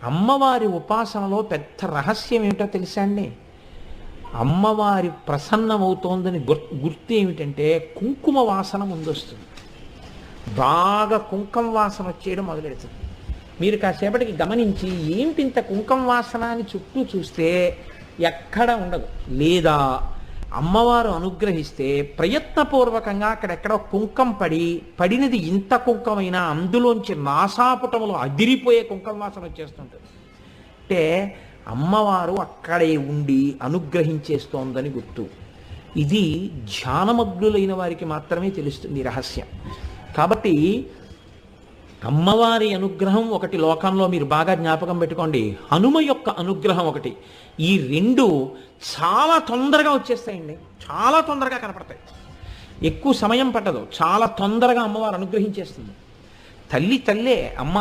అమ్మవారి ఉపాసనలో పెద్ద రహస్యం ఏమిటో తెలుసా అండి? అమ్మవారి ప్రసన్నమవుతోందని గుర్తు ఏమిటంటే కుంకుమ వాసన ముందొస్తుంది. బాగా కుంకుమ వాసన వచ్చేయడం మొదలెడుతుంది. మీరు కాసేపటికి గమనించి ఏమిటి ఇంత కుంకుమ వాసన అని చుట్టూ చూస్తే ఎక్కడ ఉండదు. లేదా అమ్మవారు అనుగ్రహిస్తే ప్రయత్నపూర్వకంగా అక్కడెక్కడ కుంకం పడినది ఇంత కుంకమైనా అందులోంచి నాసాపుటములు అదిరిపోయే కుంకుమ వాసన వచ్చేస్తుంటుంది. అంటే అమ్మవారు అక్కడే ఉండి అనుగ్రహించేస్తోందని గుర్తు. ఇది ధ్యానమగ్నులైన వారికి మాత్రమే తెలుస్తుంది ఈ రహస్యం. కాబట్టి అమ్మవారి అనుగ్రహం ఒకటి లోకంలో మీరు బాగా జ్ఞాపకం పెట్టుకోండి, హనుమ యొక్క అనుగ్రహం ఒకటి. ఈ రెండు చాలా తొందరగా వచ్చేస్తాయండి, చాలా తొందరగా కనపడతాయి. ఎక్కువ సమయం పట్టదు, చాలా తొందరగా అమ్మవారు అనుగ్రహించేస్తుంది. తల్లి తల్లే, అమ్మ